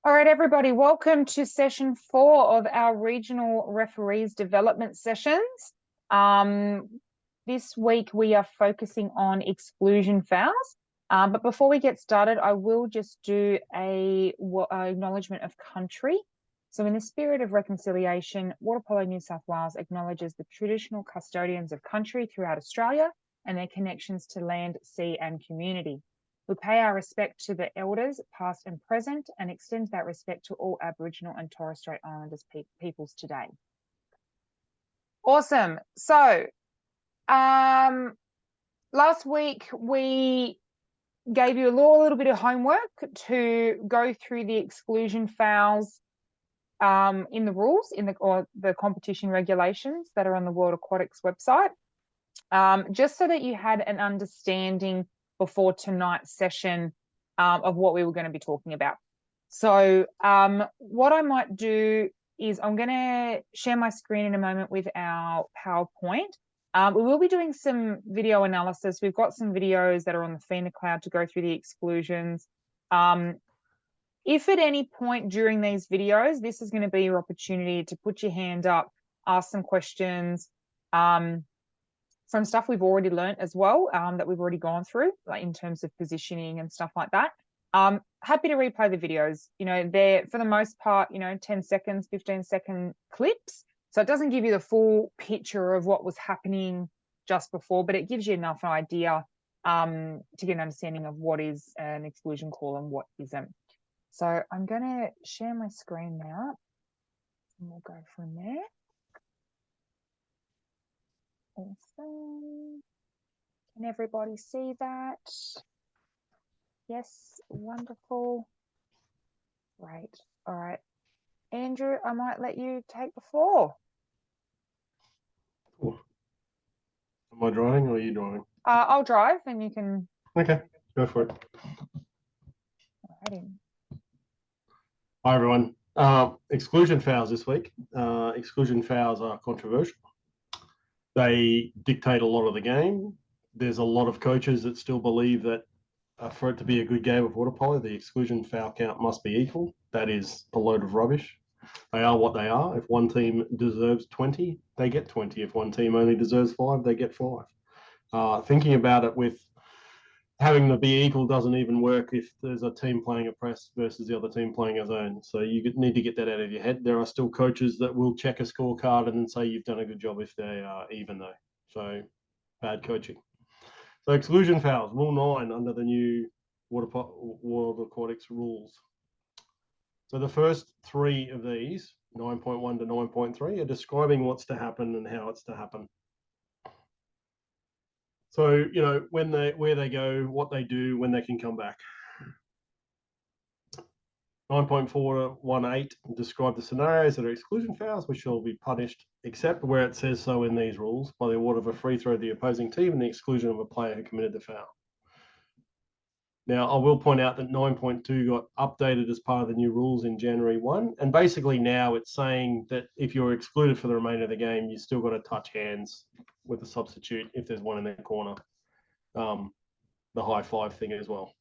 All right, everybody, welcome to session 4 of our regional referees development sessions. This week we are focusing on exclusion fouls. But before we get started, I will just do a acknowledgement of country. So in the spirit of reconciliation, Water Polo New South Wales acknowledges the traditional custodians of country throughout Australia and their connections to land, sea and community. We pay our respect to the elders, past and present, and extend that respect to all Aboriginal and Torres Strait Islanders peoples today. Awesome. So, last week we gave you a little bit of homework to go through the exclusion fouls in the rules, or the competition regulations that are on the World Aquatics website, just so that you had an understanding before tonight's session of what we were going to be talking about. So what I might do is I'm going to share my screen in a moment with our PowerPoint. We will be doing some video analysis. We've got some videos that are on the FINA cloud to go through the exclusions. If at any point during these videos, this is going to be your opportunity to put your hand up, ask some questions, from stuff we've already learned as well, that we've already gone through, like in terms of positioning and stuff like that. Happy to replay the videos. You know, they're for the most part, 10 seconds, 15-second clips. So it doesn't give you the full picture of what was happening just before, but it gives you enough idea to get an understanding of what is an exclusion call and what isn't. So I'm going to share my screen now and we'll go from there. Awesome. Can everybody see that? Yes, wonderful. Great. All right. Andrew, I might let you take the floor. Cool. Am I driving or are you driving? I'll drive and you can... Okay, go for it. Alrighty. Hi, everyone. Exclusion fouls this week. Exclusion fouls are controversial. They dictate a lot of the game. There's a lot of coaches that still believe that for it to be a good game of water polo, the exclusion foul count must be equal. That is a load of rubbish. They are what they are. If one team deserves 20, they get 20. If one team only deserves 5, they get 5. Thinking about it with having the be equal doesn't even work if there's a team playing a press versus the other team playing a zone. So you need to get that out of your head. There are still coaches that will check a scorecard and then say you've done a good job if they are even though. So bad coaching. So exclusion fouls, rule 9 under the new World Aquatics rules. So the first 3 of these, 9.1 to 9.3, are describing what's to happen and how it's to happen. So, where they go, what they do, when they can come back. 9.418 describe the scenarios that are exclusion fouls, which shall be punished, except where it says so in these rules, by the award of a free throw to the opposing team and the exclusion of a player who committed the foul. Now, I will point out that 9.2 got updated as part of the new rules in January 1. And basically now it's saying that if you're excluded for the remainder of the game, you still got to touch hands with the substitute if there's one in the corner. The high five thing as well.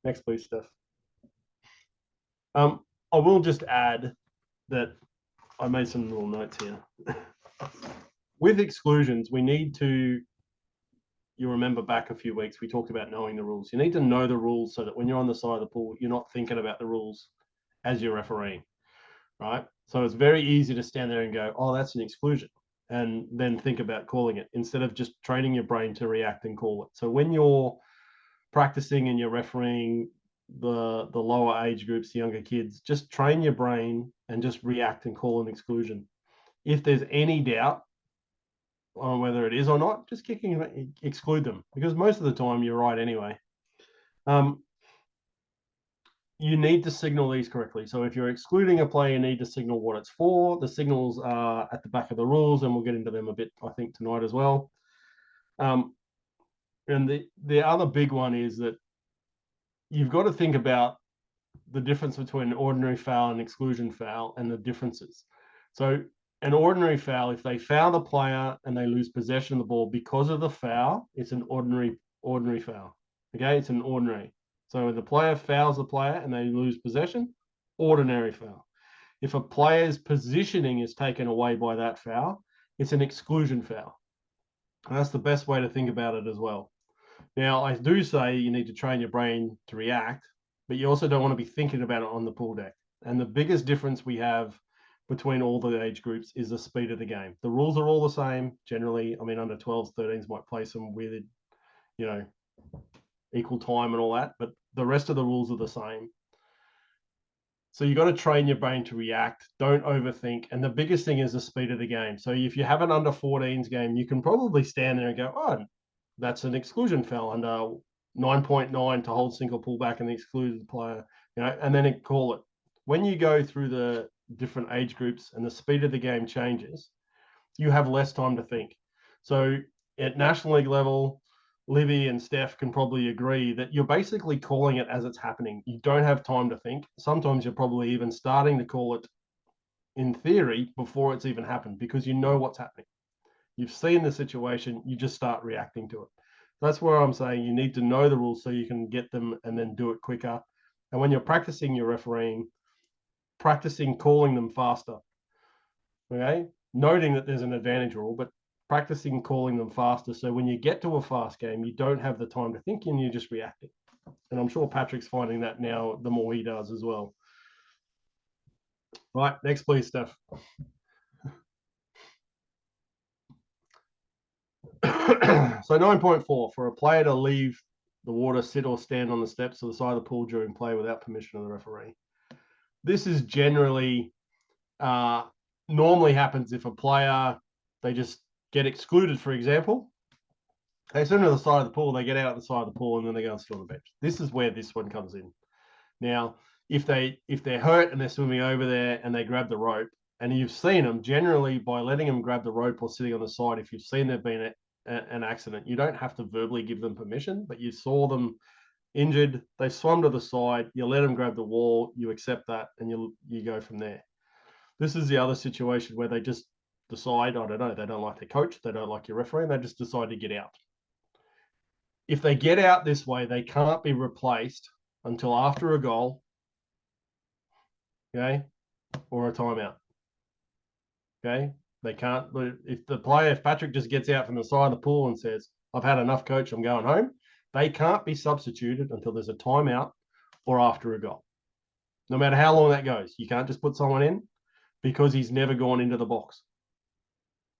Next, please, Steph. I will just add that I made some little notes here. With exclusions, we need to, you remember back a few weeks, we talked about knowing the rules. You need to know the rules so that when you're on the side of the pool, you're not thinking about the rules as you're refereeing, right? So it's very easy to stand there and go, oh, that's an exclusion, and then think about calling it instead of just training your brain to react and call it. So when you're practicing and you're refereeing the lower age groups, the younger kids, just train your brain and just react and call an exclusion. If there's any doubt on whether it is or not, just exclude them, because most of the time you're right anyway. You need to signal these correctly. So if you're excluding a player, you need to signal what it's for. The signals are at the back of the rules, and we'll get into them a bit, I think, tonight as well. And the other big one is that you've got to think about the difference between an ordinary foul and exclusion foul and the differences. So an ordinary foul, if they foul the player and they lose possession of the ball because of the foul, it's an ordinary foul. Okay, it's an ordinary. So the player fouls the player and they lose possession, ordinary foul. If a player's positioning is taken away by that foul, it's an exclusion foul. And that's the best way to think about it as well. Now, I do say you need to train your brain to react, but you also don't want to be thinking about it on the pool deck. And the biggest difference we have between all the age groups is the speed of the game. The rules are all the same generally. I mean, under 12s, 13s might play some weird, equal time and all that, but the rest of the rules are the same. So you got to train your brain to react. Don't overthink. And the biggest thing is the speed of the game. So if you have an under 14s game, you can probably stand there and go, oh, that's an exclusion foul under 9.9 to hold single pullback and the excluded player, and then call it. When you go through the different age groups and the speed of the game changes, you have less time to think. So at National League level, Livy and Steph can probably agree that you're basically calling it as it's happening. You don't have time to think. Sometimes you're probably even starting to call it in theory before it's even happened because you know what's happening. You've seen the situation, you just start reacting to it. That's where I'm saying you need to know the rules so you can get them and then do it quicker. And when you're practicing your refereeing, practicing calling them faster. Okay? Noting that there's an advantage rule, but practicing calling them faster. So when you get to a fast game, you don't have the time to think and you're just reacting. And I'm sure Patrick's finding that now the more he does as well. Right, next please, Steph. So 9.4, for a player to leave the water, sit or stand on the steps of the side of the pool during play without permission of the referee. This is generally normally happens if a player, they just get excluded, for example. They swim to the side of the pool, they get out the side of the pool, and then they go and sit on the bench. This is where this one comes in. Now, if they're hurt and they're swimming over there and they grab the rope, and you've seen them, generally by letting them grab the rope or sitting on the side, if you've seen there been an accident, you don't have to verbally give them permission, but you saw them injured, they swum to the side, you let them grab the wall, you accept that, and you go from there. This is the other situation where they just decide, I don't know, they don't like their coach, they don't like your referee, and they just decide to get out. If they get out this way, they can't be replaced until after a goal, okay, or a timeout. Okay, they can't. If Patrick just gets out from the side of the pool and says, I've had enough, coach, I'm going home, they can't be substituted until there's a timeout or after a goal. No matter how long that goes, you can't just put someone in because he's never gone into the box.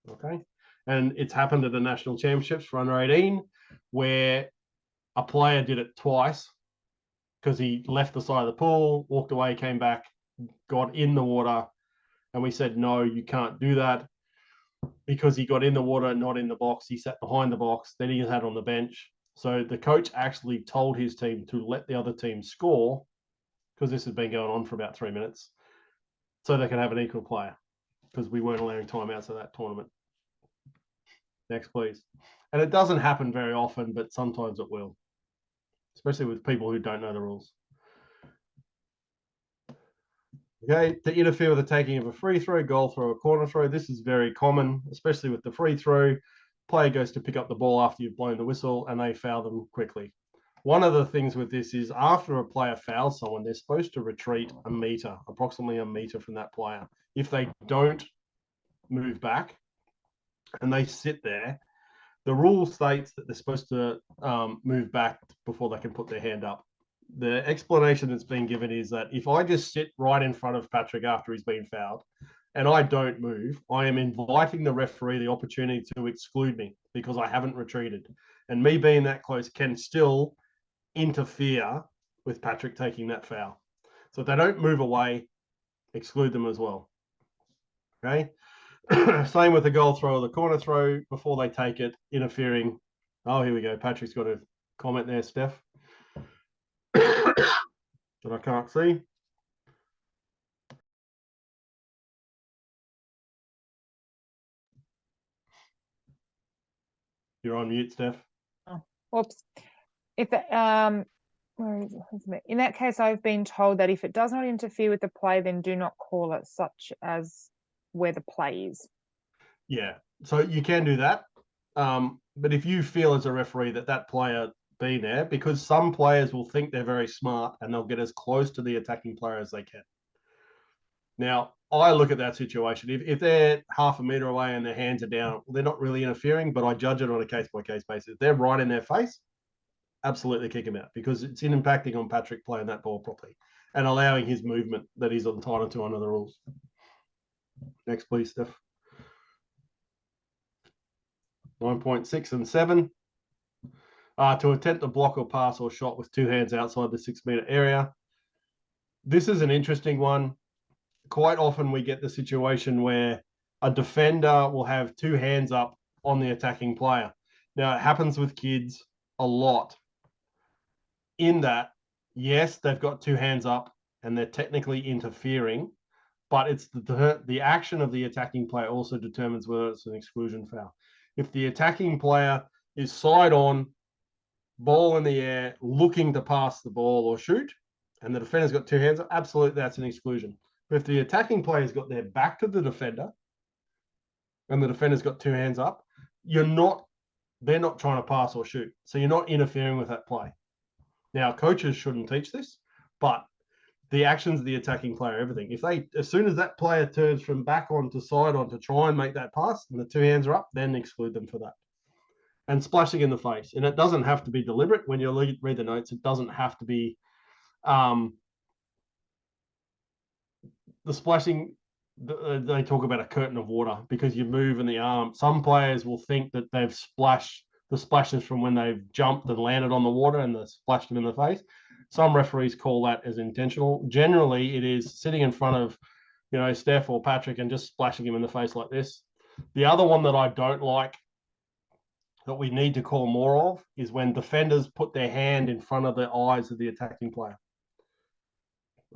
Okay, and it's happened at the national championships for under 18 where a player did it twice because he left the side of the pool, walked away, came back, got in the water, and we said, no, you can't do that because he got in the water, not in the box. He sat behind the box, then he sat on the bench. So the coach actually told his team to let the other team score because this has been going on for about 3 minutes so they can have an equal player because we weren't allowing timeouts at that tournament. Next, please. And it doesn't happen very often, but sometimes it will, especially with people who don't know the rules. Okay, to interfere with the taking of a free throw, goal throw, or corner throw. This is very common, especially with the free throw. Player goes to pick up the ball after you've blown the whistle and they foul them quickly. One of the things with this is after a player fouls someone, they're supposed to retreat a meter, approximately a meter from that player. If they don't move back and they sit there, the rule states that they're supposed to move back before they can put their hand up. The explanation that's been given is that if I just sit right in front of Patrick after he's been fouled and I don't move, I am inviting the referee the opportunity to exclude me because I haven't retreated. And me being that close can still interfere with Patrick taking that foul. So if they don't move away, exclude them as well. Okay. Same with the goal throw or the corner throw before they take it, interfering. Oh, here we go. Patrick's got a comment there, Steph. That I can't see. You're on mute, Steph. Oh, whoops. If where is it? In that case, I've been told that if it does not interfere with the play, then do not call it, such as where the play is. Yeah, so you can do that. But if you feel as a referee that player be there, because some players will think they're very smart and they'll get as close to the attacking player as they can. Now, I look at that situation. If they're half a metre away and their hands are down, they're not really interfering, but I judge it on a case-by-case basis. If they're right in their face, absolutely kick him out because it's impacting on Patrick playing that ball properly and allowing his movement that he's entitled to under the rules. Next, please, Steph. 9.6 and 7. To attempt a block or pass or shot with two hands outside the 6 metre area. This is an interesting one. Quite often we get the situation where a defender will have two hands up on the attacking player. Now, it happens with kids a lot. In that, yes, they've got two hands up and they're technically interfering, but it's the action of the attacking player also determines whether it's an exclusion foul. If the attacking player is side on, ball in the air, looking to pass the ball or shoot, and the defender's got two hands up, absolutely that's an exclusion. But if the attacking player's got their back to the defender and the defender's got two hands up, they're not trying to pass or shoot. So you're not interfering with that play. Now, coaches shouldn't teach this, but the actions of the attacking player, everything. As soon as that player turns from back on to side on to try and make that pass and the two hands are up, then exclude them for that. And splashing in the face. And it doesn't have to be deliberate. When you read the notes, it doesn't have to be the splashing. They talk about a curtain of water because you move in the arm. Some players will think that they've splashed the splashes from when they've jumped and landed on the water and they splashed them in the face. Some referees call that as intentional. Generally, it is sitting in front of, Steph or Patrick and just splashing him in the face like this. The other one that I don't like that we need to call more of is when defenders put their hand in front of the eyes of the attacking player.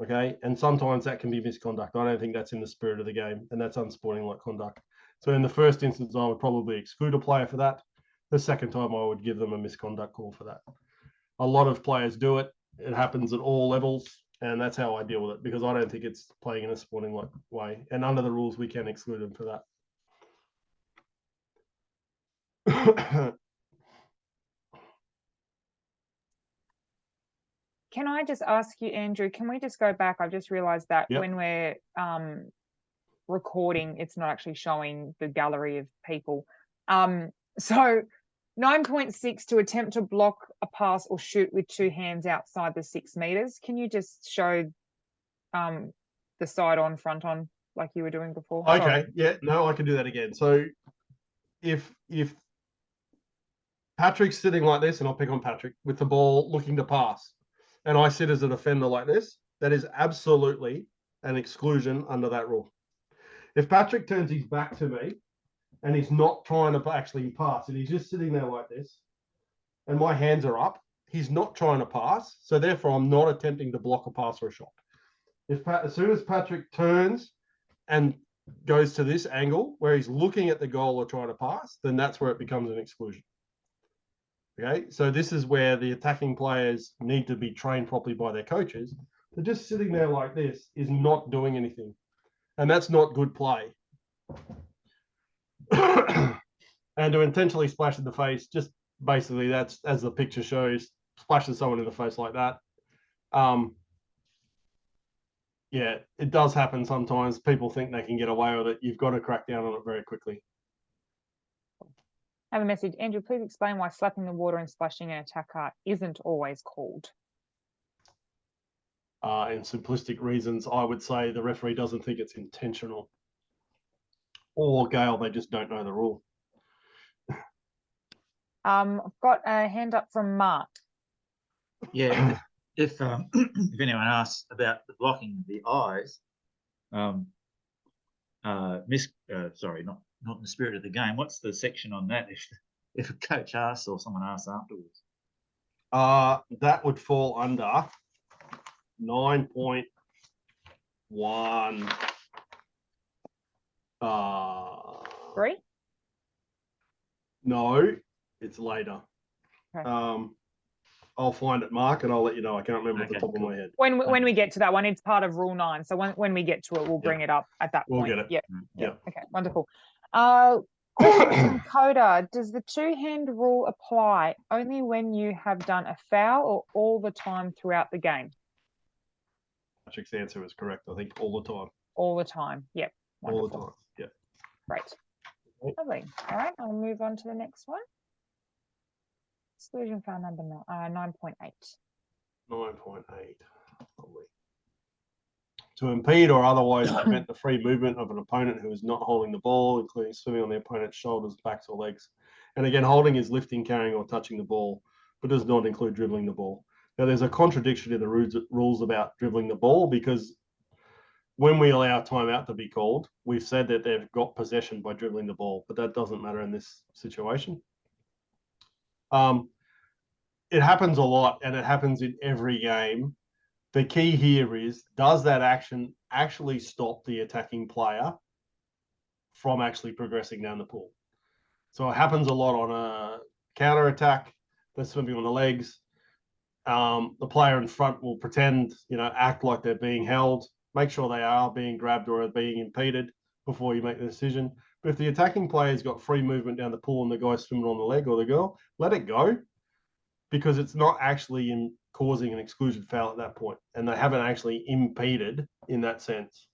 Okay, and sometimes that can be misconduct. I don't think that's in the spirit of the game, and that's unsporting-like conduct. So in the first instance, I would probably exclude a player for that. The second time, I would give them a misconduct call for that. A lot of players do it. It happens at all levels, and that's how I deal with it because I don't think it's playing in a sporting-like way. And under the rules, we can exclude them for that. Can I just ask you, Andrew, can we just go back? I've just realized that when we're recording, it's not actually showing the gallery of people. So 9.6, to attempt to block a pass or shoot with two hands outside the 6 meters. Can you just show the side on, front on, like you were doing before? Okay, Sorry. yeah, no, I can do that again. So if Patrick's sitting like this, and I'll pick on Patrick, with the ball looking to pass, and I sit as a defender like this, that is absolutely an exclusion under that rule. If Patrick turns his back to me and he's not trying to actually pass and he's just sitting there like this and my hands are up, he's not trying to pass. So therefore, I'm not attempting to block a pass or a shot. As soon as Patrick turns and goes to this angle where he's looking at the goal or trying to pass, then that's where it becomes an exclusion. Okay, so this is where the attacking players need to be trained properly by their coaches. They're just sitting there like this is not doing anything. And that's not good play. And to intentionally splash in the face, just basically that's, as the picture shows, splashes someone in the face like that. Yeah, it does happen sometimes. People think they can get away with it. You've got to crack down on it very quickly. I have a message. Andrew, please explain why slapping the water and splashing an attacker isn't always called. In simplistic reasons, I would say the referee doesn't think it's intentional. Or, Gail, they just don't know the rule. I've got a hand up from Mark. Yeah, if anyone asks about the blocking of the eyes, sorry, not in the spirit of the game. What's the section on that? If a coach asks or someone asks afterwards, that would fall under 9.1. Three? No, it's later. Okay. I'll find it, Mark, and I'll let you know. I can't remember off the top of my head. When we get to that one, it's part of Rule 9. So when we get to it, we'll bring it up at that point. We'll get it. Yeah. Okay, wonderful. Question from Coda. Does the two-hand rule apply only when you have done a foul or all the time throughout the game? Patrick's answer is correct. I think all the time. All the time. Yep. all the Wonderful. time. Yeah. Great. Okay. Lovely. All right, I'll move on to the next one. Exclusion foul number 9.8. 9.8. Lovely. To impede or otherwise prevent the free movement of an opponent who is not holding the ball, including swimming on the opponent's shoulders, backs, or legs. And again, holding is lifting, carrying, or touching the ball, but does not include dribbling the ball. Now, there's a contradiction in the rules about dribbling the ball, because when we allow timeout to be called, we've said that they've got possession by dribbling the ball, but that doesn't matter in this situation. It happens a lot, and it happens in every game. The key here is, does that action actually stop the attacking player from actually progressing down the pool? So it happens a lot on a counter attack. They're swimming on the legs. The player in front will pretend, act like they're being held, make sure they are being grabbed or are being impeded before you make the decision. But if the attacking player's got free movement down the pool and the guy's swimming on the leg or the girl, let it go, because it's not actually causing an exclusion foul at that point, and they haven't actually impeded in that sense.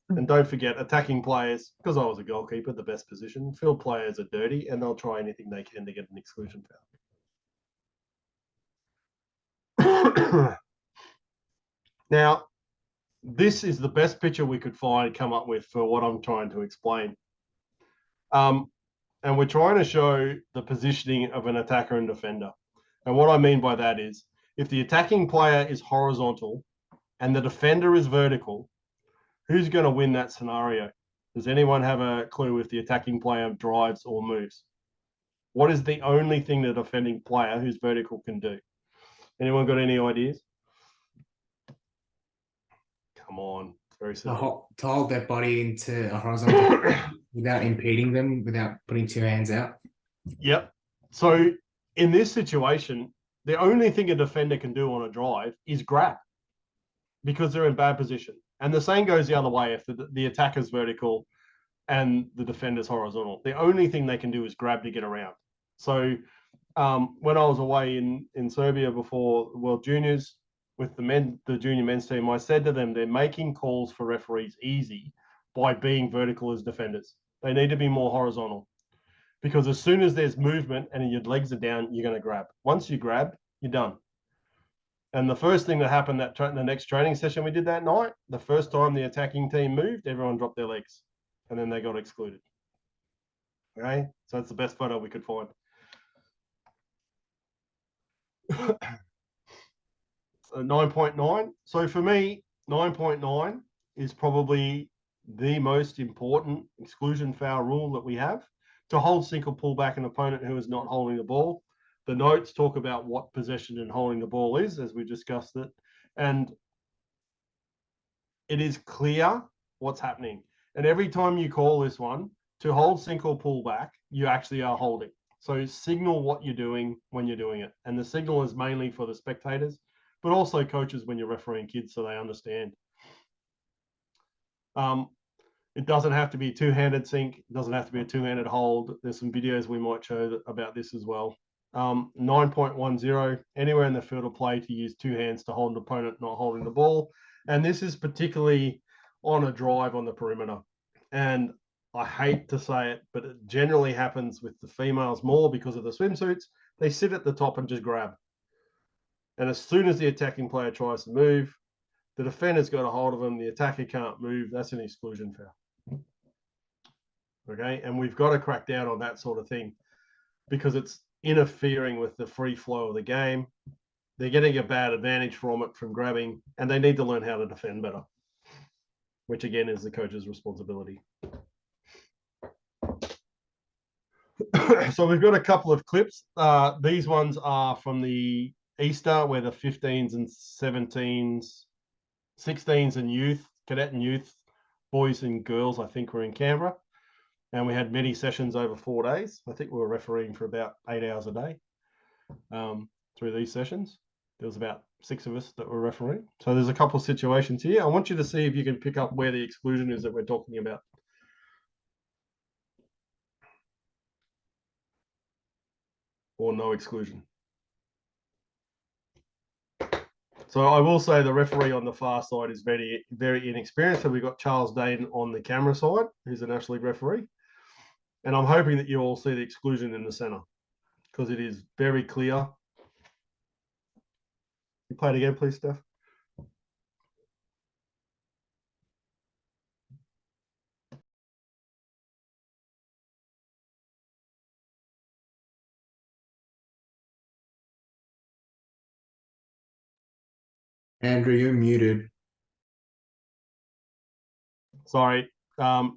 And don't forget, attacking players, because I was a goalkeeper, the best position, field players are dirty, and they'll try anything they can to get an exclusion foul. Now, this is the best picture we could come up with for what I'm trying to explain. And we're trying to show the positioning of an attacker and defender. And what I mean by that is, if the attacking player is horizontal and the defender is vertical, who's going to win that scenario? Does anyone have a clue if the attacking player drives or moves? What is the only thing the defending player who's vertical can do? Anyone got any ideas? Come on, it's very simple. To hold their body into a horizontal without impeding them, without putting two hands out. Yep. So in this situation, the only thing a defender can do on a drive is grab, because they're in bad position. And the same goes the other way. If the attacker's vertical and the defender's horizontal, the only thing they can do is grab to get around. So when I was away in Serbia before World Juniors with the junior men's team, I said to them, they're making calls for referees easy by being vertical as defenders. They need to be more horizontal, because as soon as there's movement and your legs are down, you're going to grab. Once you grab, you're done. And the first thing that happened the next training session we did that night, the first time the attacking team moved, everyone dropped their legs, and then they got excluded. Okay, so that's the best photo we could find. So 9.9. So for me, 9.9 is probably the most important exclusion foul rule that we have. To hold, sink, or pull back an opponent who is not holding the ball. The notes talk about what possession and holding the ball is, as we discussed it. And it is clear what's happening. And every time you call this one, to hold, sink, or pull back, you actually are holding. So signal what you're doing when you're doing it. And the signal is mainly for the spectators, but also coaches when you're refereeing kids so they understand. It doesn't have to be a two-handed sink. It doesn't have to be a two-handed hold. There's some videos we might show about this as well. 9.10, anywhere in the field of play to use two hands to hold an opponent not holding the ball. And this is particularly on a drive on the perimeter. And I hate to say it, but it generally happens with the females more because of the swimsuits. They sit at the top and just grab. And as soon as the attacking player tries to move, the defender's got a hold of them. The attacker can't move. That's an exclusion foul. Okay, and we've got to crack down on that sort of thing, because it's interfering with the free flow of the game. They're getting a bad advantage from it, from grabbing, and they need to learn how to defend better, which again is the coach's responsibility. So we've got a couple of clips. These ones are from the Easter, where the 15s and 17s, 16s and youth, cadet and youth, boys and girls, I think, were in Canberra. And we had many sessions over 4 days. I think we were refereeing for about 8 hours a day through these sessions. There was about 6 of us that were refereeing. So there's a couple of situations here. I want you to see if you can pick up where the exclusion is that we're talking about. Or no exclusion. So I will say the referee on the far side is very, very inexperienced. So we've got Charles Dane on the camera side, who's a National League referee. And I'm hoping that you all see the exclusion in the centre because it is very clear. You play it again, please, Steph. Andrew, you're muted. Sorry,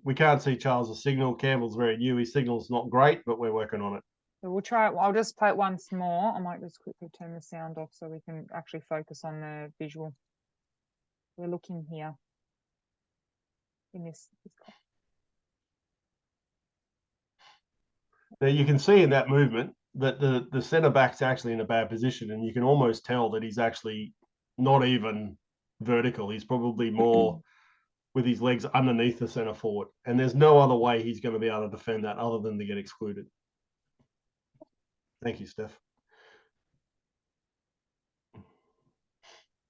we can't see Charles' signal. Campbell's very new. His signal's not great, but we're working on it. So we'll try it. I'll just play it once more. I might just quickly turn the sound off so we can actually focus on the visual. We're looking here in this. Now you can see in that movement that the centre back's actually in a bad position, and you can almost tell that he's actually not even vertical. He's probably more with his legs underneath the centre forward, and there's no other way he's going to be able to defend that other than to get excluded. Thank you, Steph.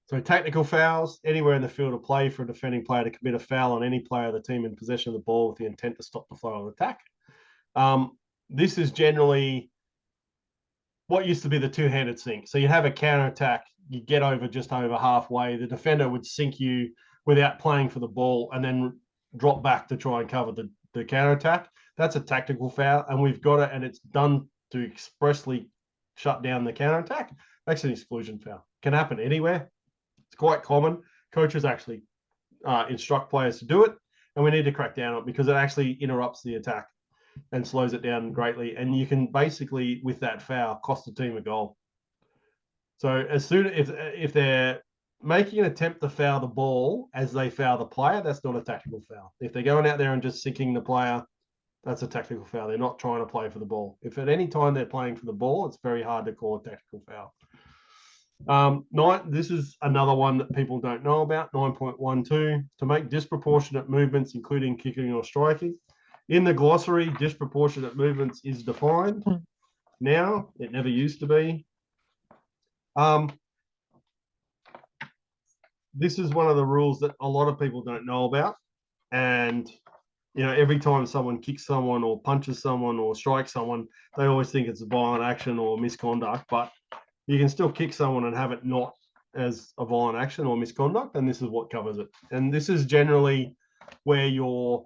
So technical fouls, anywhere in the field of play for a defending player to commit a foul on any player of the team in possession of the ball with the intent to stop the flow of attack. This is generally what used to be the two-handed sink. So you have a counter attack, you get over just over halfway, the defender would sink you without playing for the ball and then drop back to try and cover the counter attack. That's a tactical foul, and we've got it, and it's done to expressly shut down the counter attack. Makes an exclusion foul. Can happen anywhere. It's quite common. Coaches actually instruct players to do it, and we need to crack down on it because it actually interrupts the attack and slows it down greatly. And you can basically, with that foul, cost the team a goal. So as soon if they're making an attempt to foul the ball as they foul the player, that's not a tactical foul. If they're going out there and just sinking the player, that's a tactical foul. They're not trying to play for the ball. If at any time they're playing for the ball, it's very hard to call a tactical foul. This is another one that people don't know about, 9.12, to make disproportionate movements, including kicking or striking. In the glossary, disproportionate movements is defined. Now, it never used to be. This is one of the rules that a lot of people don't know about. And, you know, every time someone kicks someone or punches someone or strikes someone, they always think it's a violent action or misconduct. But you can still kick someone and have it not as a violent action or misconduct, and this is what covers it. And this is generally where you're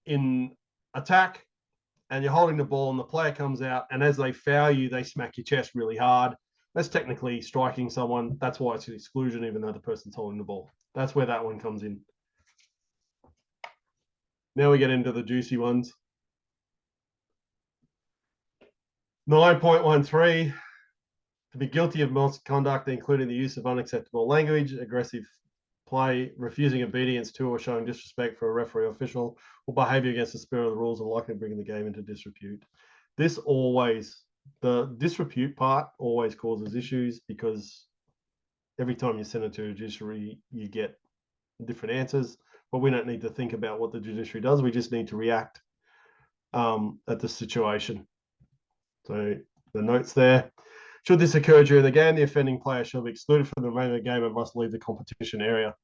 in attack and you're holding the ball and the player comes out, and as they foul you, they smack your chest really hard. That's technically striking someone. That's why it's an exclusion, even though the person's holding the ball. That's where that one comes in. Now we get into the juicy ones. 9.13. To be guilty of misconduct, including the use of unacceptable language, aggressive play, refusing obedience to or showing disrespect for a referee or official, or behavior against the spirit of the rules and likely bringing the game into disrepute. The disrepute part always causes issues because every time you send it to a judiciary, you get different answers, but we don't need to think about what the judiciary does. We just need to react at the situation. So the notes there. Should this occur during the game, the offending player shall be excluded from the remainder of the game and must leave the competition area.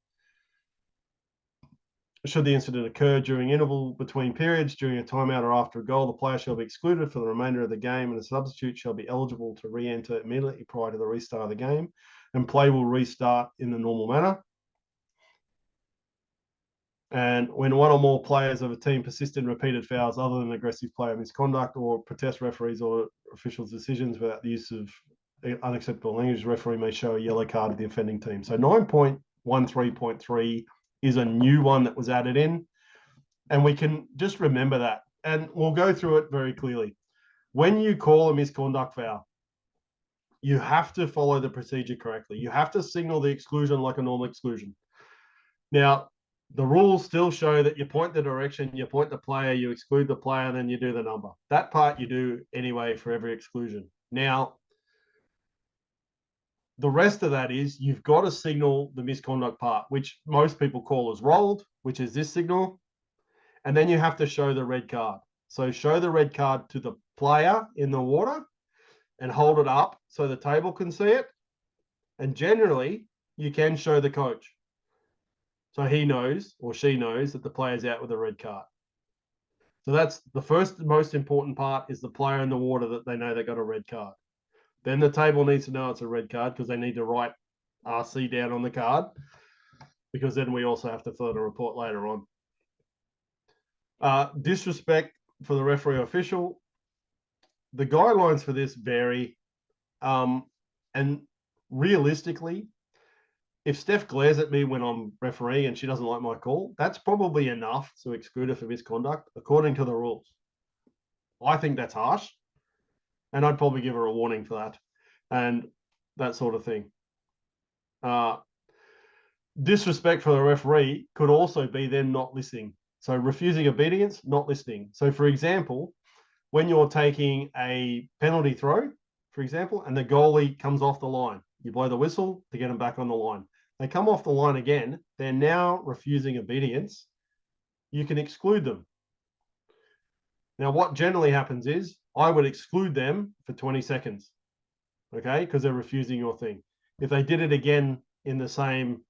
Should the incident occur during interval between periods, during a timeout or after a goal, the player shall be excluded for the remainder of the game and a substitute shall be eligible to re-enter immediately prior to the restart of the game, and play will restart in the normal manner. And when one or more players of a team persist in repeated fouls other than aggressive player misconduct or protest referees or officials' decisions without the use of unacceptable language, referee may show a yellow card to the offending team. So 9.13.3 is a new one that was added in, and we can just remember that. And we'll go through it very clearly. When you call a misconduct foul, you have to follow the procedure correctly. You have to signal the exclusion like a normal exclusion. Now, the rules still show that you point the direction, you point the player, you exclude the player, and then you do the number. That part you do anyway for every exclusion. Now, the rest of that is you've got to signal the misconduct part, which most people call as rolled, which is this signal. And then you have to show the red card. So show the red card to the player in the water and hold it up so the table can see it. And generally, you can show the coach. So he knows or she knows that the player's out with a red card. So that's the first most important part, is the player in the water that they know they got a red card. Then the table needs to know it's a red card because they need to write RC down on the card, because then we also have to fill out a report later on. Disrespect for the referee or official. The guidelines for this vary. And realistically, if Steph glares at me when I'm refereeing and she doesn't like my call, that's probably enough to exclude her for misconduct, according to the rules. I think that's harsh, and I'd probably give her a warning for that and that sort of thing. Disrespect for the referee could also be them not listening. So refusing obedience, not listening. So for example, when you're taking a penalty throw, for example, and the goalie comes off the line, you blow the whistle to get them back on the line. They come off the line again, they're now refusing obedience. You can exclude them. Now, what generally happens is I would exclude them for 20 seconds, okay, because they're refusing your thing. If they did it again in the same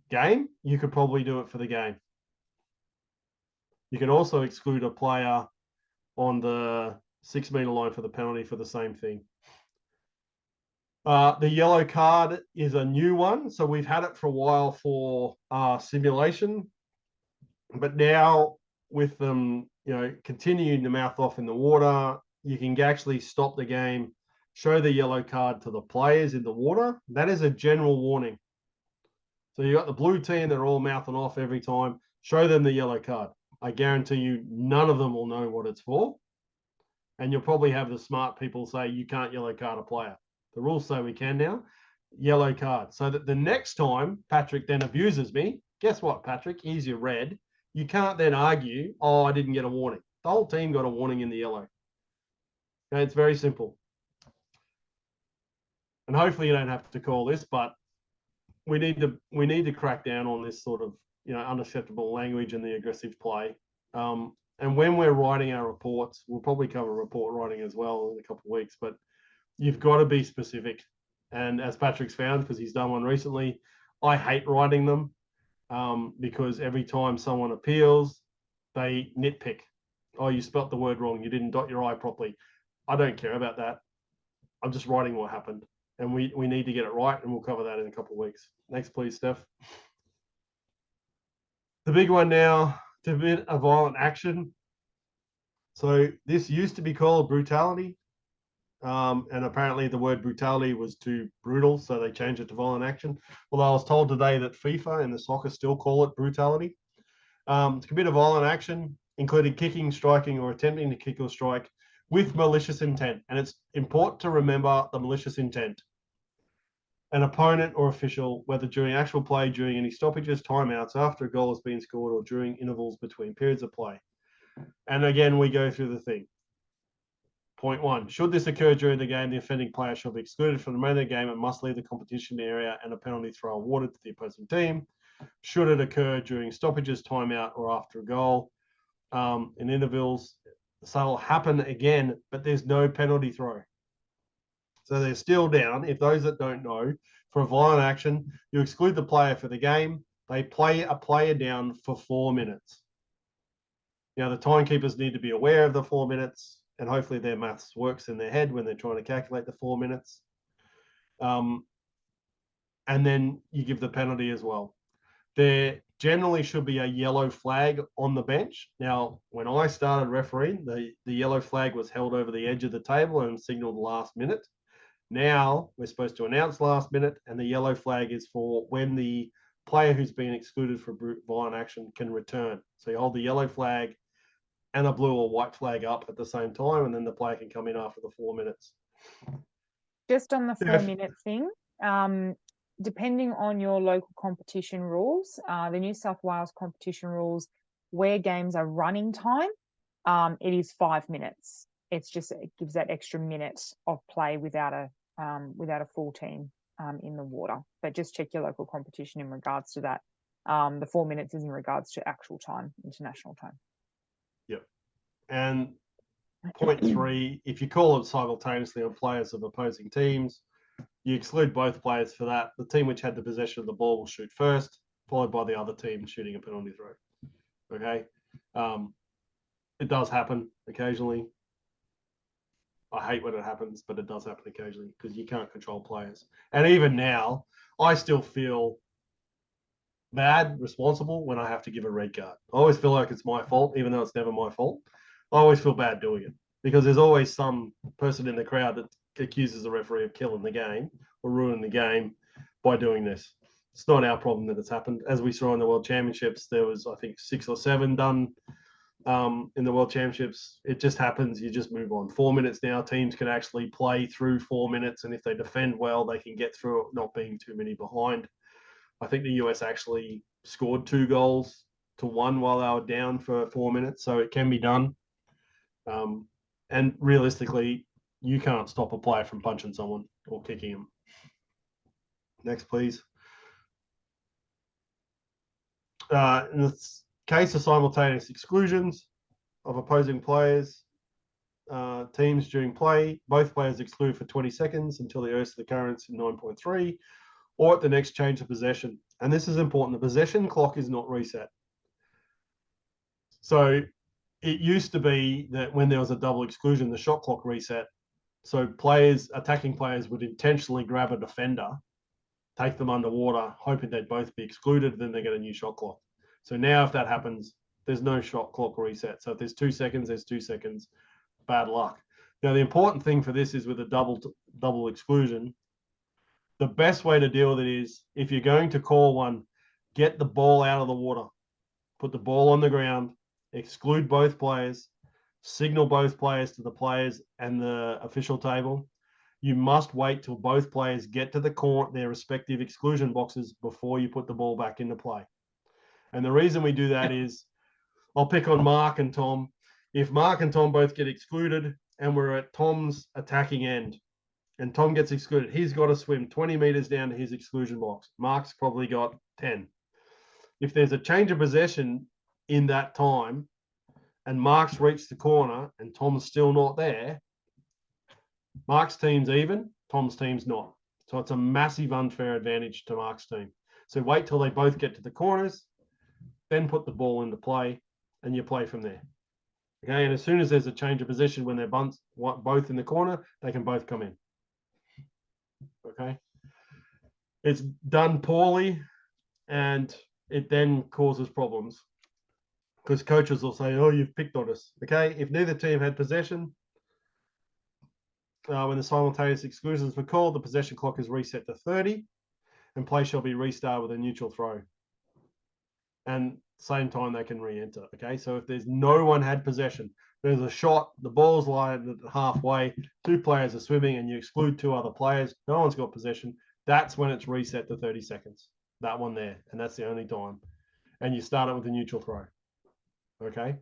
game, you could probably do it for the game. You can also exclude a player on the 6 meter line for the penalty for the same thing. The yellow card is a new one. So we've had it for a while for simulation, but now with them, continuing to mouth off in the water, you can actually stop the game, show the yellow card to the players in the water. That is a general warning. So you got the blue team, they're all mouthing off every time. Show them the yellow card. I guarantee you none of them will know what it's for. And you'll probably have the smart people say you can't yellow card a player. The rules say we can now. Yellow card. So that the next time Patrick then abuses me, guess what, Patrick? Here's your red. You can't then argue, oh, I didn't get a warning. The whole team got a warning in the yellow. Okay, it's very simple. And hopefully you don't have to call this, but we need to crack down on this sort of unacceptable language and the aggressive play. And when we're writing our reports, we'll probably cover report writing as well in a couple of weeks, but you've got to be specific. And as Patrick's found, because he's done one recently, I hate writing them because every time someone appeals, they nitpick. Oh, you spelt the word wrong. You didn't dot your I properly. I don't care about that. I'm just writing what happened. And we need to get it right, and we'll cover that in a couple of weeks. Next, please, Steph. The big one now, to commit a violent action. So this used to be called brutality. And apparently the word brutality was too brutal, so they changed it to violent action. Although I was told today that FIFA and the soccer still call it brutality. To commit a violent action, including kicking, striking, or attempting to kick or strike with malicious intent. And it's important to remember the malicious intent. An opponent or official, whether during actual play, during any stoppages, timeouts, after a goal has been scored, or during intervals between periods of play. And again, we go through the thing. Point 1, should this occur during the game, the offending player shall be excluded from the remainder of the game and must leave the competition area, and a penalty throw awarded to the opposing team. Should it occur during stoppages, timeout, or after a goal, in intervals, so it'll happen again, but there's no penalty throw. So they're still down. If those that don't know, for a violent action, you exclude the player for the game. They play a player down for 4 minutes. Now, the timekeepers need to be aware of the 4 minutes, and hopefully their maths works in their head when they're trying to calculate the 4 minutes. And then you give the penalty as well. There generally should be a yellow flag on the bench. Now, when I started refereeing, the yellow flag was held over the edge of the table and signaled last minute. Now we're supposed to announce last minute, and the yellow flag is for when the player who's been excluded for violent action can return. So you hold the yellow flag and a blue or white flag up at the same time, and then the player can come in after the 4 minutes. Just on the 4 minute thing, depending on your local competition rules, the New South Wales competition rules, where games are running time, it is 5 minutes. It gives that extra minute of play without a full team in the water. But just check your local competition in regards to that. The 4 minutes is in regards to actual time, international time. Yep. And point 3, if you call it simultaneously on players of opposing teams, You exclude both players for that. The team which had the possession of the ball will shoot first, followed by the other team shooting a penalty throw. Okay. It does happen occasionally. I hate when it happens, but it does happen occasionally because you can't control players. And even now, I still feel bad, responsible when I have to give a red card. I always feel like it's my fault, even though it's never my fault. I always feel bad doing it because there's always some person in the crowd that accuses the referee of killing the game or ruining the game by doing this. It's not our problem that it's happened. As we saw in the World Championships, there was, I think, 6 or 7 done in the World Championships. It just happens. You just move on. 4 minutes now, teams can actually play through 4 minutes, and if they defend well, they can get through it, not being too many behind. I think the US actually scored 2 goals to 1 while they were down for 4 minutes, so it can be done. And realistically, you can't stop a player from punching someone or kicking him. Next, please. In the case of simultaneous exclusions of opposing players, teams during play, both players exclude for 20 seconds until the earth occurrence in 9.3 or at the next change of possession. And this is important. The possession clock is not reset. So it used to be that when there was a double exclusion, the shot clock reset. So attacking players would intentionally grab a defender, take them underwater, hoping they'd both be excluded, then they get a new shot clock. So now if that happens, there's no shot clock reset. So if there's 2 seconds, there's 2 seconds. Bad luck. Now, the important thing for this is with a double exclusion, the best way to deal with it is if you're going to call one, get the ball out of the water, put the ball on the ground, exclude both players, signal both players to the players and the official table. You must wait till both players get to their respective exclusion boxes before you put the ball back into play. And the reason we do that is, I'll pick on Mark and Tom. If Mark and Tom both get excluded and we're at Tom's attacking end and Tom gets excluded, he's got to swim 20 meters down to his exclusion box. Mark's probably got 10. If there's a change of possession in that time and Mark's reached the corner and Tom's still not there, Mark's team's even, Tom's team's not. So it's a massive unfair advantage to Mark's team. So wait till they both get to the corners, then put the ball into play, and you play from there. Okay, and as soon as there's a change of position when they're both in the corner, they can both come in. Okay, it's done poorly, and it then causes problems because coaches will say, "Oh, you've picked on us." Okay, if neither team had possession, when the simultaneous exclusions were called, the possession clock is reset to 30, and play shall be restarted with a neutral throw. And same time they can re-enter. Okay, so if there's no one had possession, there's a shot, the ball's lying at halfway, 2 players are swimming, and you exclude 2 other players, no one's got possession, that's when it's reset to 30 seconds. That one there, and that's the only time. And you start it with a neutral throw. Okay?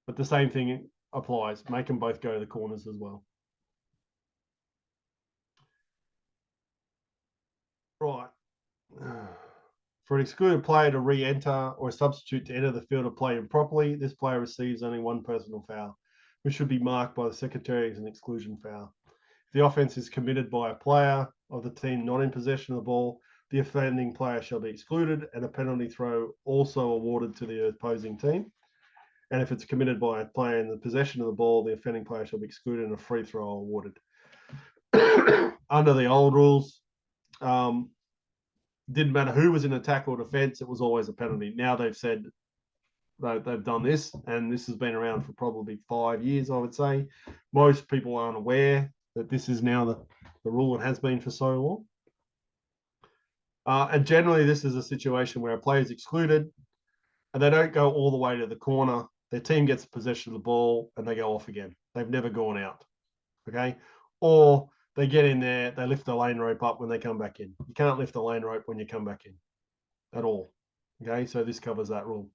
But the same thing applies. Make them both go to the corners as well. Right. For an excluded player to re-enter or a substitute to enter the field of play improperly, this player receives only 1 personal foul, which should be marked by the secretary as an exclusion foul. If the offence is committed by a player of the team not in possession of the ball, the offending player shall be excluded and a penalty throw also awarded to the opposing team. And if it's committed by a player in the possession of the ball, the offending player shall be excluded and a free throw awarded. Under the old rules, didn't matter who was in attack or defense, it was always a penalty. Now they've said they've done this, and this has been around for probably 5 years, I would say. Most people aren't aware that this is now the rule and has been for so long. And generally, this is a situation where a player is excluded and they don't go all the way to the corner. Their team gets possession of the ball and they go off again. They've never gone out. Okay. Or they get in there, they lift the lane rope up when they come back in. You can't lift the lane rope when you come back in at all. Okay. So this covers that rule.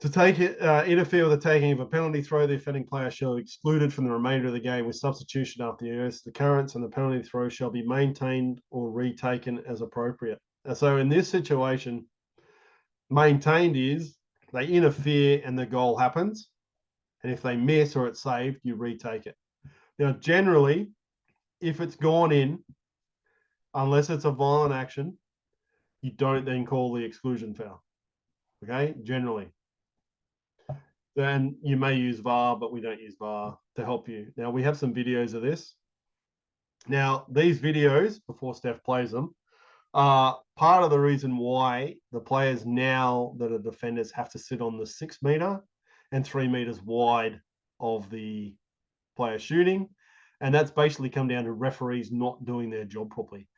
To take it, interfere with the taking of a penalty throw, the offending player shall be excluded from the remainder of the game with substitution after the earth's occurrence, and the penalty throw shall be maintained or retaken as appropriate. So in this situation, maintained is they interfere and the goal happens. And if they miss or it's saved, you retake it. Now, generally, if it's gone in, unless it's a violent action, you don't then call the exclusion foul. Okay, generally. Then you may use VAR, but we don't use VAR to help you. Now, we have some videos of this. Now, these videos, before Steph plays them, are part of the reason why the players now that are defenders have to sit on the 6 meter and 3 meters wide of the player shooting. And that's basically come down to referees not doing their job properly.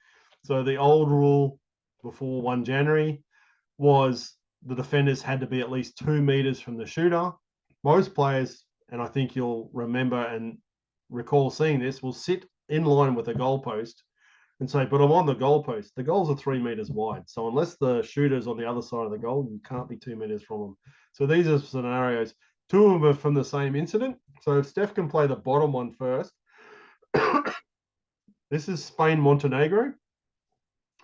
So the old rule before 1 January was the defenders had to be at least 2 meters from the shooter. Most players, and I think you'll remember and recall seeing this, will sit in line with the goalpost and say, but I'm on the goalpost. The goals are 3 meters wide. So unless the shooter's on the other side of the goal, you can't be 2 meters from them. So these are scenarios. 2 of them are from the same incident. So if Steph can play the bottom one first, this is Spain-Montenegro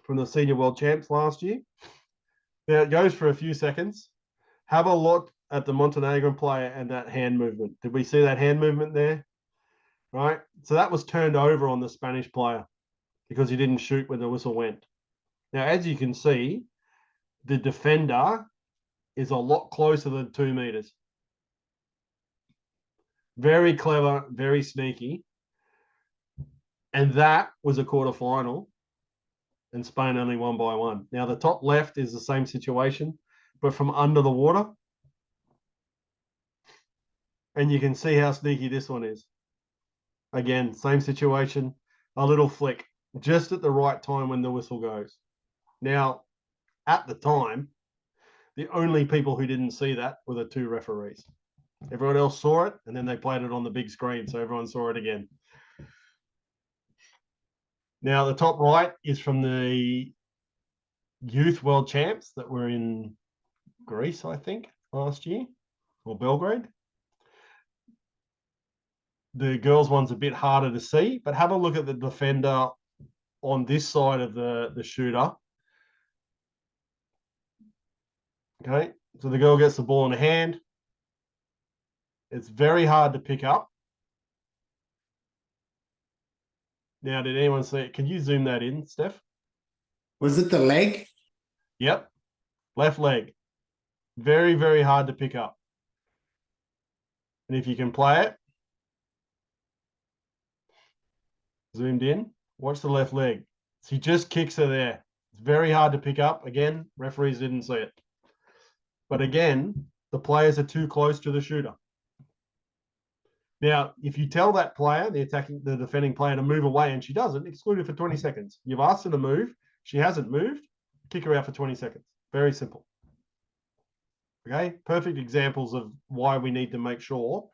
from the Senior World Champs last year. Now it goes for a few seconds. Have a look at the Montenegrin player and that hand movement. Did we see that hand movement there? Right. So that was turned over on the Spanish player because he didn't shoot when the whistle went. Now, as you can see, the defender is a lot closer than 2 meters. Very clever, very sneaky. And that was a quarterfinal, and Spain only won by 1. Now, the top left is the same situation, but from under the water. And you can see how sneaky this one is. Again, same situation, a little flick, just at the right time when the whistle goes. Now, at the time, the only people who didn't see that were the 2 referees. Everyone else saw it, and then they played it on the big screen, so everyone saw it again. Now, the top right is from the Youth World Champs that were in Greece, I think, last year, or Belgrade. The girls' one's a bit harder to see, but have a look at the defender on this side of the shooter. Okay, so the girl gets the ball in her hand. It's very hard to pick up. Now, did anyone see it? Can you zoom that in, Steph? Was it the leg? Yep, left leg. Very, very hard to pick up. And if you can play it, zoomed in, watch the left leg. So he just kicks her there. It's very hard to pick up. Again, referees didn't see it. But again, the players are too close to the shooter. Now, if you tell that player, the defending player, to move away and she doesn't, exclude her for 20 seconds. You've asked her to move. She hasn't moved. Kick her out for 20 seconds. Very simple. Okay, perfect examples of why we need to make sure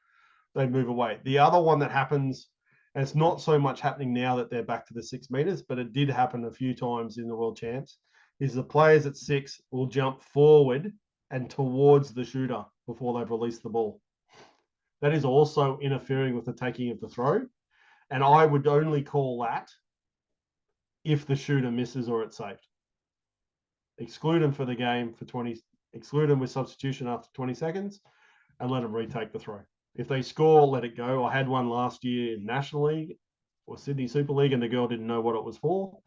they move away. The other one that happens, and it's not so much happening now that they're back to the 6 meters, but it did happen a few times in the World Champs, is the players at 6 will jump forward and towards the shooter before they've released the ball. That is also interfering with the taking of the throw. And I would only call that if the shooter misses or it's saved. Exclude them for the game for 20, exclude them with substitution after 20 seconds and let them retake the throw. If they score, let it go. I had one last year in National League or Sydney Super League, and the girl didn't know what it was for.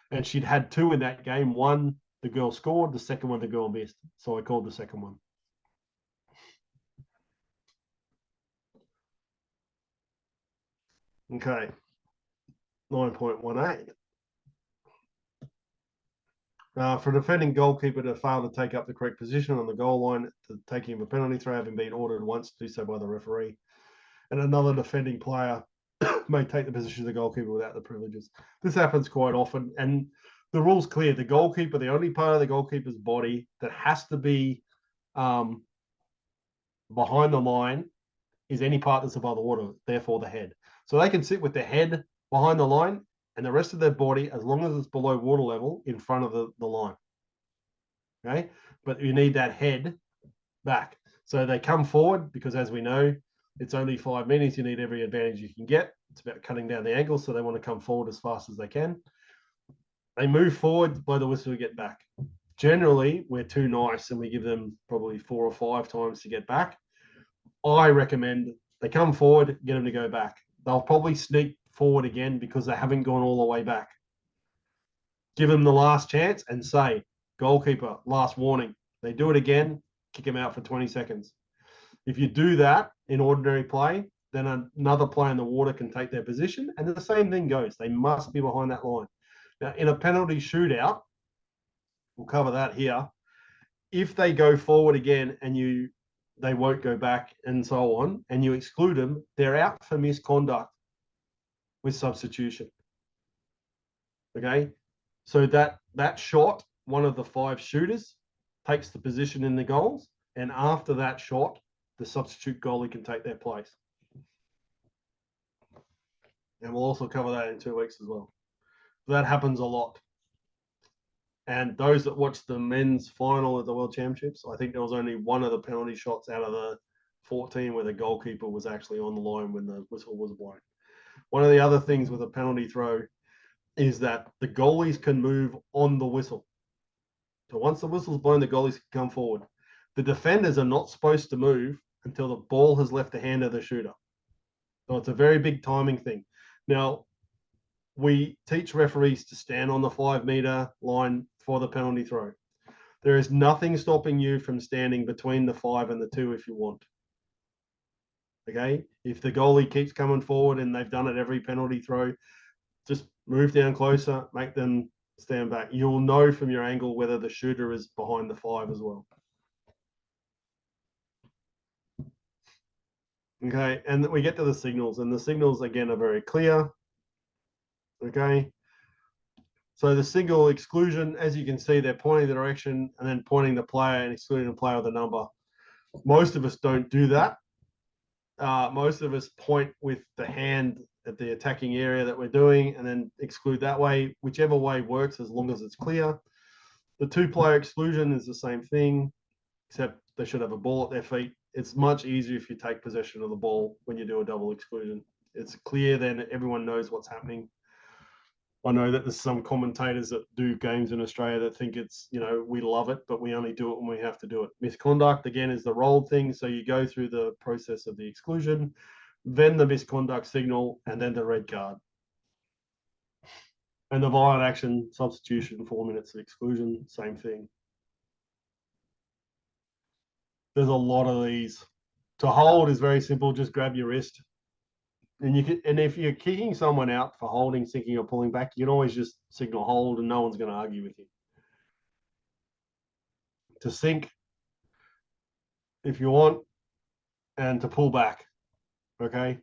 And she'd had 2 in that game. One, the girl scored. The second one, the girl missed. So I called the second one. Okay. 9.18. For a defending goalkeeper to fail to take up the correct position on the goal line, to taking of a penalty throw, having been ordered once to do so by the referee, and another defending player may take the position of the goalkeeper without the privileges. This happens quite often, and the rule's clear. The goalkeeper, the only part of the goalkeeper's body that has to be behind the line is any part that's above the water, therefore the head. So they can sit with their head behind the line and the rest of their body, as long as it's below water level, in front of the line. Okay, but you need that head back. So they come forward because, as we know, it's only 5 meters. You need every advantage you can get. It's about cutting down the angle, so they want to come forward as fast as they can. They move forward, blow the whistle to get back. Generally, we're too nice and we give them probably 4 or 5 times to get back. I recommend they come forward, get them to go back. They'll probably sneak forward again because they haven't gone all the way back. Give them the last chance and say, goalkeeper, last warning. They do it again, kick him out for 20 seconds. If you do that in ordinary play, then another player in the water can take their position. And the same thing goes. They must be behind that line. Now, in a penalty shootout, we'll cover that here. If they go forward again and they won't go back and so on, and you exclude them, they're out for misconduct with substitution. Okay? So that shot, one of the 5 shooters takes the position in the goals, and after that shot, the substitute goalie can take their place. And we'll also cover that in 2 weeks as well. That happens a lot. And those that watched the men's final at the World Championships, I think there was only one of the penalty shots out of the 14 where the goalkeeper was actually on the line when the whistle was blown. One of the other things with a penalty throw is that the goalies can move on the whistle. So once the whistle's blown, the goalies can come forward. The defenders are not supposed to move until the ball has left the hand of the shooter. So it's a very big timing thing. Now, we teach referees to stand on the 5-meter line for the penalty throw. There is nothing stopping you from standing between the 5 and the 2 if you want. Okay? If the goalie keeps coming forward and they've done it every penalty throw, just move down closer, make them stand back. You'll know from your angle whether the shooter is behind the 5 as well. Okay, and we get to the signals, and the signals again are very clear. Okay, so the signal exclusion, as you can see, they're pointing the direction and then pointing the player and excluding the player with a number. Most of us don't do that. Most of us point with the hand at the attacking area that we're doing and then exclude that way. Whichever way works as long as it's clear. The 2-player exclusion is the same thing, except they should have a ball at their feet. It's much easier if you take possession of the ball when you do a double exclusion. It's clear, then everyone knows what's happening. I know that there's some commentators that do games in Australia that think it's, we love it, but we only do it when we have to do it. Misconduct, again, is the rolled thing. So you go through the process of the exclusion, then the misconduct signal, and then the red card. And the violent action substitution, 4 minutes of exclusion, same thing. There's a lot of these. To hold is very simple. Just grab your wrist. And if you're kicking someone out for holding, sinking, or pulling back, you can always just signal hold and no one's going to argue with you. To sink, if you want, and to pull back, okay?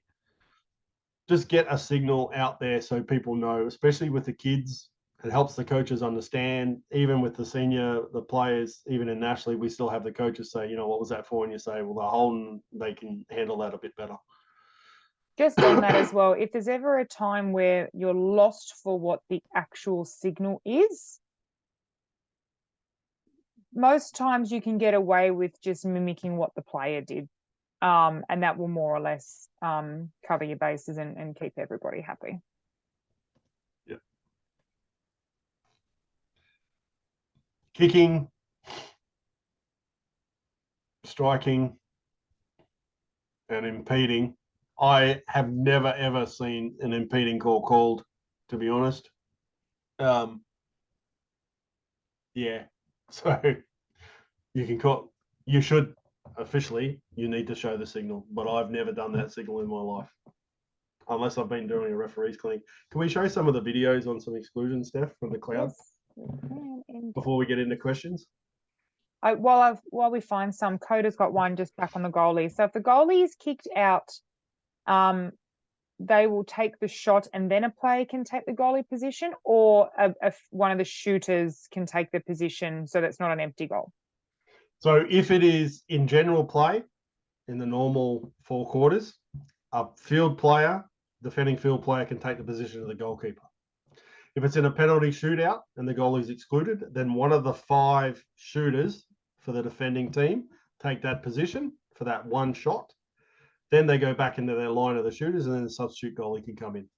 Just get a signal out there so people know, especially with the kids. It helps the coaches understand, even with the players, even in nationally, we still have the coaches say, what was that for? And you say, well, they're holding, they can handle that a bit better. Just on that as well, if there's ever a time where you're lost for what the actual signal is, most times you can get away with just mimicking what the player did. And that will more or less cover your bases and keep everybody happy. Yeah. Kicking, striking, and impeding. I have never, ever seen an impeding call called, to be honest. Yeah. So you should officially, you need to show the signal, but I've never done that signal in my life. Unless I've been doing a referee's clinic. Can we show some of the videos on some exclusion, Steph, from the cloud? Yes, before we get into questions? While we find some, Coda's got one just back on the goalie. So if the goalie is kicked out, they will take the shot and then a player can take the goalie position, or one of the shooters can take the position so that's not an empty goal. So if it is in general play, in the normal 4 quarters, a defending field player can take the position of the goalkeeper. If it's in a penalty shootout and the goalie is excluded, then one of the 5 shooters for the defending team take that position for that one shot. Then they go back into their line of the shooters, and then the substitute goalie can come in.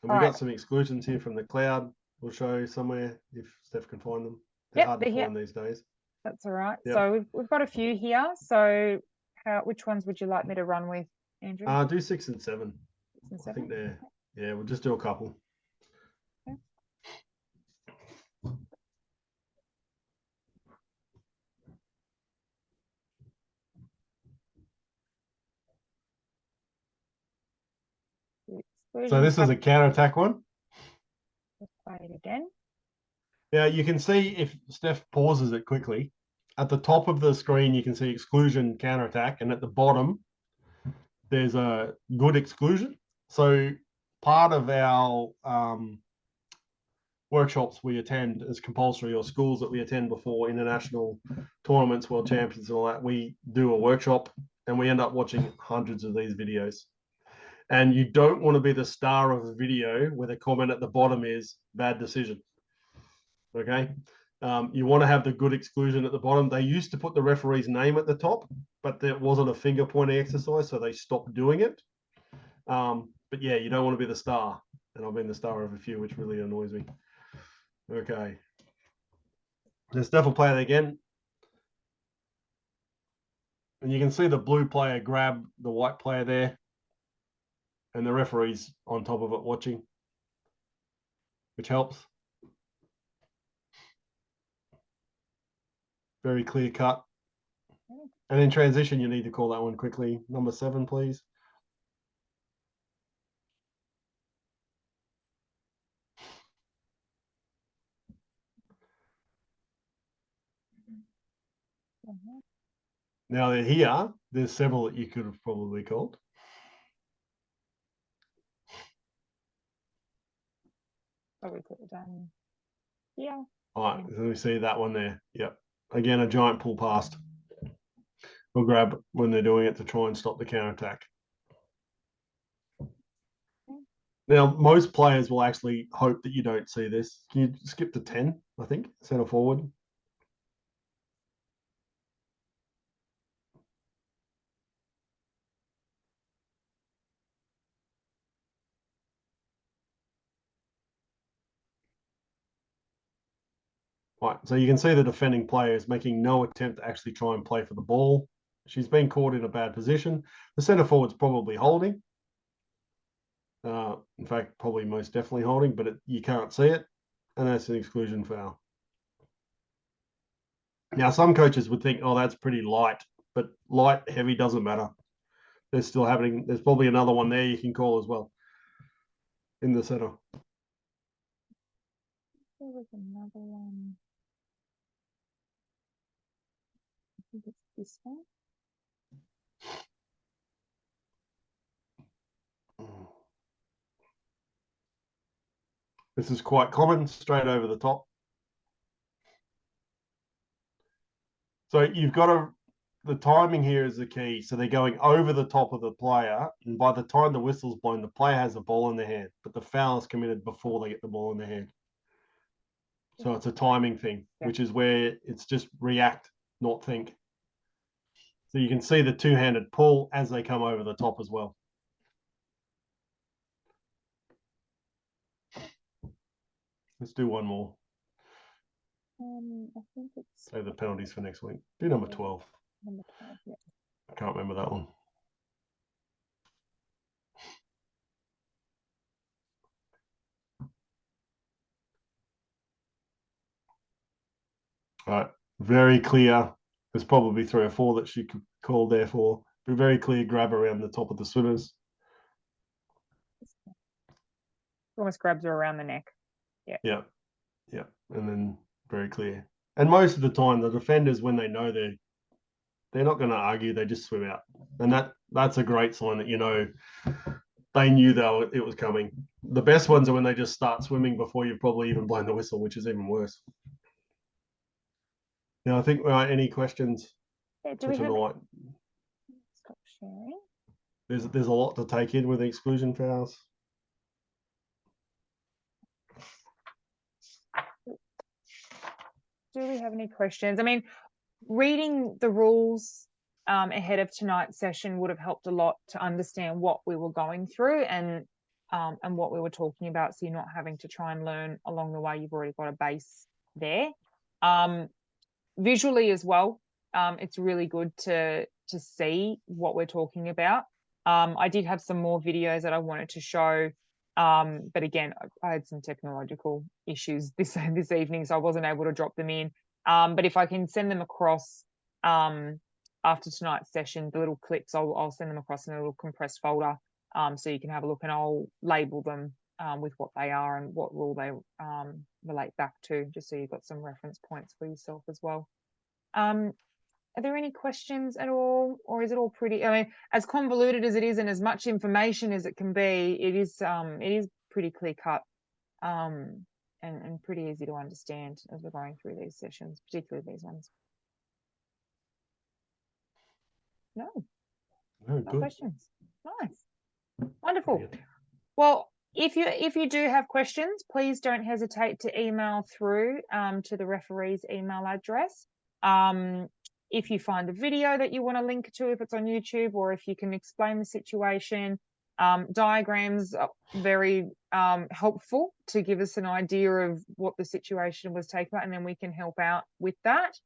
And we've got some exclusions here from the cloud. We'll show you somewhere if Steph can find them. They're hard to find these days. That's all right. Yep. So we've got a few here. So which ones would you like me to run with, Andrew? Do 6 and 7. 6 and I 7? think they're, yeah, we'll just do a couple. Okay. So this is a counter-attack one. Let's play it again. Now you can see if Steph pauses it quickly, at the top of the screen you can see exclusion counter-attack, and at the bottom there's a good exclusion. So part of our workshops we attend as compulsory, or schools that we attend before international tournaments, world champions and all that, we do a workshop and we end up watching hundreds of these videos. And you don't want to be the star of the video where the comment at the bottom is bad decision. Okay. You want to have the good exclusion at the bottom. They used to put the referee's name at the top, but there wasn't a finger pointing exercise, so they stopped doing it. But yeah, you don't want to be the star. And I've been the star of a few, which really annoys me. Okay. Let's definitely play it again. And you can see the blue player grab the white player there. And the referee's on top of it watching, which helps. Very clear cut. And in transition, you need to call that one quickly. Number 7, please. Now they're here. There's several that you could have probably called. So we put it down here. All right, so we see that one there. Yep. Again, a giant pull past. We'll grab when they're doing it to try and stop the counter attack. Now, most players will actually hope that you don't see this. Can you skip to 10, I think, center forward? Right, so you can see the defending player is making no attempt to actually try and play for the ball. She's been caught in a bad position. The center forward's probably holding. In fact, probably most definitely holding, but you can't see it. And that's an exclusion foul. Now, some coaches would think, oh, that's pretty light, but light, heavy doesn't matter. There's still happening. There's probably another one there you can call as well in the center. There was another one. I think it's this one. This is quite common, straight over the top. So you've got to, the timing here is the key. So they're going over the top of the player, and by the time the whistle's blown, the player has the ball in their hand, but the foul is committed before they get the ball in their hand. So it's a timing thing, which is where it's just react, not think. So you can see the two-handed pull as they come over the top as well. Let's do one more. I think it's Save the penalties for next week. Do number 12. number 12. Yeah. I can't remember that one. All right, very clear. There's probably 3 or 4 that she could call there for. But very clear grab around the top of the swimmers. Almost grabs her around the neck. Yeah, yeah, and then very clear. And most of the time, the defenders, when they know they're not going to argue, they just swim out, and that's a great sign that you know they knew that it was coming. The best ones are when they just start swimming before you've probably even blown the whistle, which is even worse. Now, I think any questions? Yeah, do we have? Light? Stop sharing. There's a lot to take in with the exclusion fouls. Do we have any questions? I mean, reading the rules ahead of tonight's session would have helped a lot to understand what we were going through and what we were talking about. So you're not having to try and learn along the way. You've already got a base there. visually as well. It's really good to see what we're talking about. I did have some more videos that I wanted to show, but again, I had some technological issues this evening, so I wasn't able to drop them in. But if I can send them across after tonight's session, the little clips, I'll send them across in a little compressed folder, so you can have a look, and I'll label them with what they are and what rule they relate back to, just so you've got some reference points for yourself as well. Are there any questions at all, or is it all pretty, I mean, as convoluted as it is and as much information as it can be, it is pretty clear cut, and pretty easy to understand as we're going through these sessions, particularly these ones. No good. questions. Nice. Wonderful. Well, if you do have questions, please don't hesitate to email through to the referee's email address. If you find a video that you want to link to, if it's on YouTube, or if you can explain the situation, diagrams are very helpful to give us an idea of what the situation was taken about, and then we can help out with that.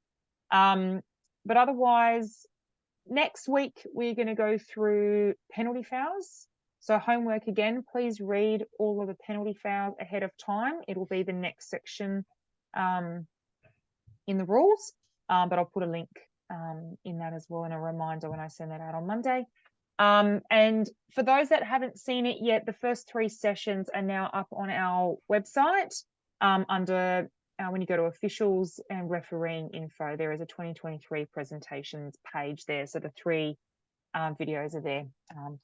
But otherwise, next week we're going to go through penalty fouls. So homework again, please read all of the penalty fouls ahead of time. It'll be the next section in the rules, but I'll put a link in that as well, and a reminder when I send that out on Monday. And for those that haven't seen it yet, the first 3 sessions are now up on our website under when you go to officials and refereeing info, there is a 2023 presentations page there. So the 3 videos are there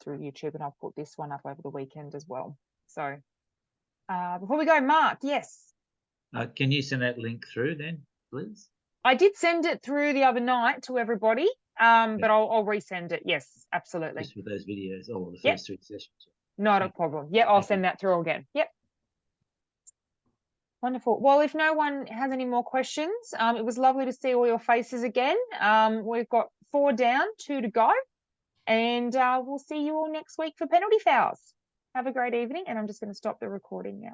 through YouTube, and I'll put this one up over the weekend as well. So before we go, Mark, yes. Can you send that link through then, please? I did send it through the other night to everybody, but I'll resend it. Yes, absolutely. Just with those videos, the first 3 sessions. Not a problem. Yeah, I'll send that through again. Yep. Wonderful. Well, if no one has any more questions, it was lovely to see all your faces again. We've got 4 down, 2 to go, and we'll see you all next week for penalty fouls. Have a great evening, and I'm just going to stop the recording now.